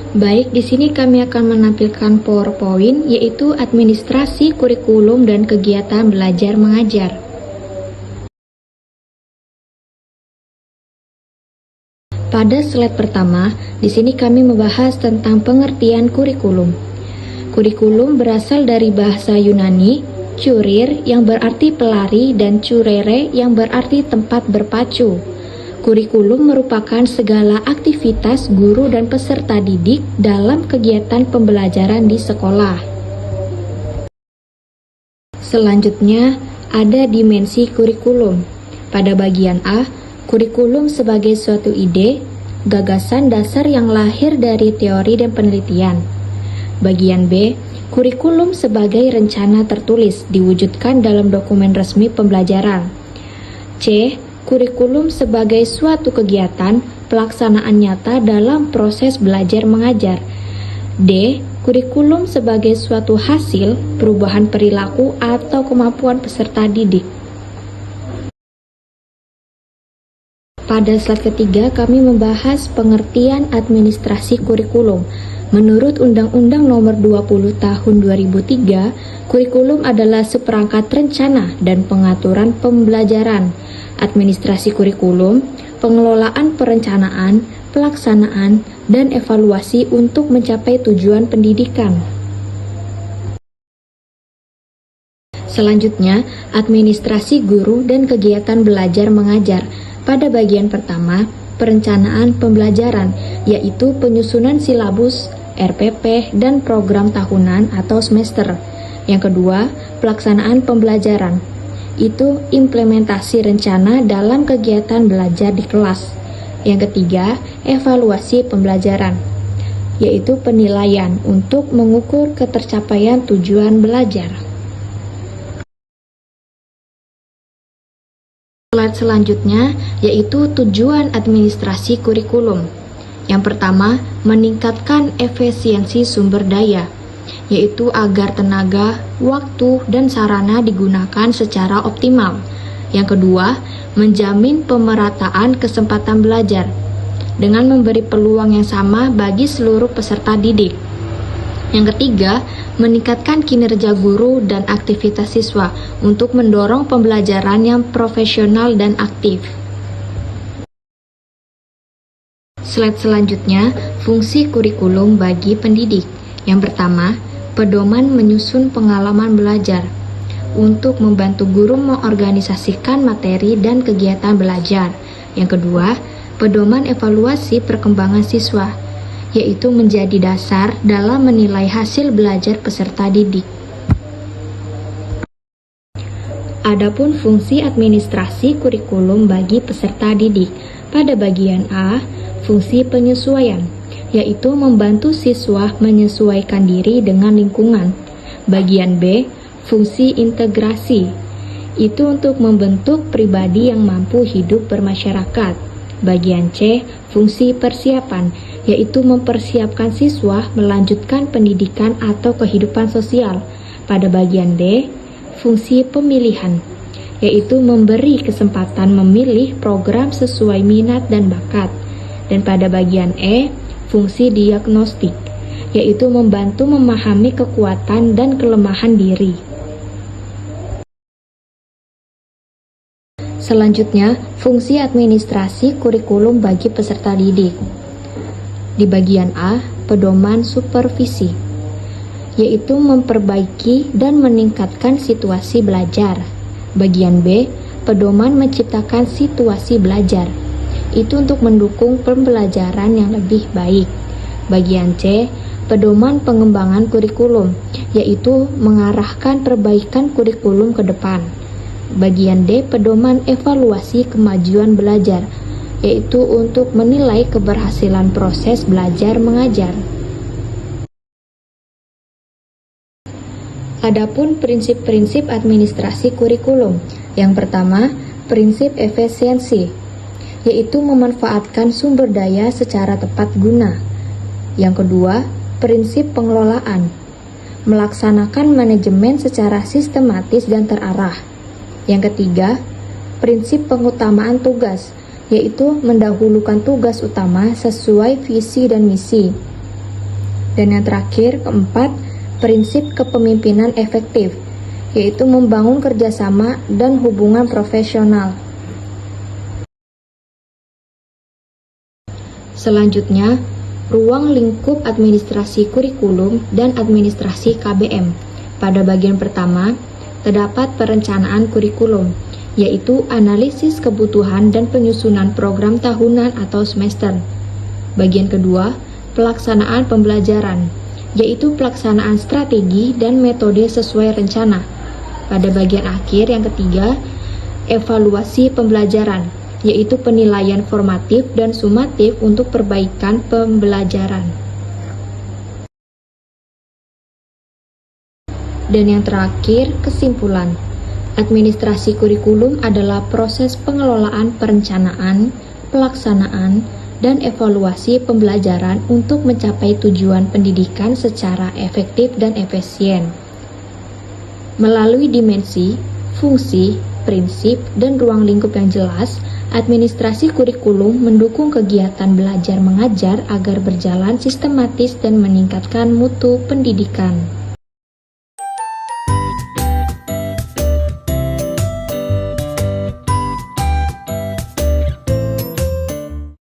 Baik, di sini kami akan menampilkan PowerPoint, yaitu administrasi kurikulum dan kegiatan belajar mengajar. Pada slide pertama, di sini kami membahas tentang pengertian kurikulum. Kurikulum berasal dari bahasa Yunani, kurir yang berarti pelari dan curere yang berarti tempat berpacu. Kurikulum merupakan segala aktivitas guru dan peserta didik dalam kegiatan pembelajaran di sekolah. Selanjutnya, ada dimensi kurikulum. Pada bagian A, kurikulum sebagai suatu ide, gagasan dasar yang lahir dari teori dan penelitian. Bagian B, kurikulum sebagai rencana tertulis diwujudkan dalam dokumen resmi pembelajaran. C, kurikulum sebagai suatu kegiatan pelaksanaan nyata dalam proses belajar mengajar. D, kurikulum sebagai suatu hasil perubahan perilaku atau kemampuan peserta didik. Pada slide ketiga, kami membahas pengertian administrasi kurikulum. Menurut Undang-Undang Nomor 20 Tahun 2003, kurikulum adalah seperangkat rencana dan pengaturan pembelajaran. Administrasi kurikulum, pengelolaan perencanaan, pelaksanaan, dan evaluasi untuk mencapai tujuan pendidikan. Selanjutnya, administrasi guru dan kegiatan belajar mengajar. Pada bagian pertama, perencanaan pembelajaran, yaitu penyusunan silabus, RPP, dan program tahunan atau semester. Yang kedua, pelaksanaan pembelajaran, itu implementasi rencana dalam kegiatan belajar di kelas. Yang ketiga, evaluasi pembelajaran, yaitu penilaian untuk mengukur ketercapaian tujuan belajar. Slide selanjutnya yaitu tujuan administrasi kurikulum. Yang pertama, meningkatkan efisiensi sumber daya, yaitu agar tenaga, waktu, dan sarana digunakan secara optimal. Yang kedua, menjamin pemerataan kesempatan belajar dengan memberi peluang yang sama bagi seluruh peserta didik. Yang ketiga, meningkatkan kinerja guru dan aktivitas siswa untuk mendorong pembelajaran yang profesional dan aktif. Slide selanjutnya, fungsi kurikulum bagi pendidik. Yang pertama, pedoman menyusun pengalaman belajar untuk membantu guru mengorganisasikan materi dan kegiatan belajar. Yang kedua, pedoman evaluasi perkembangan siswa, yaitu menjadi dasar dalam menilai hasil belajar peserta didik. Adapun fungsi administrasi kurikulum bagi peserta didik. Pada bagian A, fungsi penyesuaian, yaitu membantu siswa menyesuaikan diri dengan lingkungan. Bagian B, fungsi integrasi, itu untuk membentuk pribadi yang mampu hidup bermasyarakat. Bagian C, fungsi persiapan, yaitu mempersiapkan siswa melanjutkan pendidikan atau kehidupan sosial. Pada bagian D, fungsi pemilihan, yaitu memberi kesempatan memilih program sesuai minat dan bakat. Dan pada bagian E, fungsi diagnostik, yaitu membantu memahami kekuatan dan kelemahan diri. Selanjutnya, fungsi administrasi kurikulum bagi peserta didik. Di bagian A, pedoman supervisi, yaitu memperbaiki dan meningkatkan situasi belajar. Bagian B, pedoman menciptakan situasi belajar, itu untuk mendukung pembelajaran yang lebih baik. Bagian C, pedoman pengembangan kurikulum, yaitu mengarahkan perbaikan kurikulum ke depan. Bagian D, pedoman evaluasi kemajuan belajar, yaitu untuk menilai keberhasilan proses belajar mengajar. Adapun prinsip-prinsip administrasi kurikulum. Yang pertama, prinsip efisiensi, yaitu memanfaatkan sumber daya secara tepat guna. Yang kedua, prinsip pengelolaan, melaksanakan manajemen secara sistematis dan terarah. Yang ketiga, prinsip pengutamaan tugas, yaitu mendahulukan tugas utama sesuai visi dan misi. Dan yang terakhir, keempat, prinsip kepemimpinan efektif, yaitu membangun kerjasama dan hubungan profesional. Selanjutnya, ruang lingkup administrasi kurikulum dan administrasi KBM. Pada bagian pertama, terdapat perencanaan kurikulum, yaitu analisis kebutuhan dan penyusunan program tahunan atau semester. Bagian kedua, pelaksanaan pembelajaran, yaitu pelaksanaan strategi dan metode sesuai rencana. Pada bagian akhir yang ketiga, evaluasi pembelajaran, yaitu penilaian formatif dan sumatif untuk perbaikan pembelajaran. Dan yang terakhir, kesimpulan. Administrasi kurikulum adalah proses pengelolaan perencanaan, pelaksanaan, dan evaluasi pembelajaran untuk mencapai tujuan pendidikan secara efektif dan efisien. Melalui dimensi, fungsi, prinsip, dan ruang lingkup yang jelas, administrasi kurikulum mendukung kegiatan belajar mengajar agar berjalan sistematis dan meningkatkan mutu pendidikan.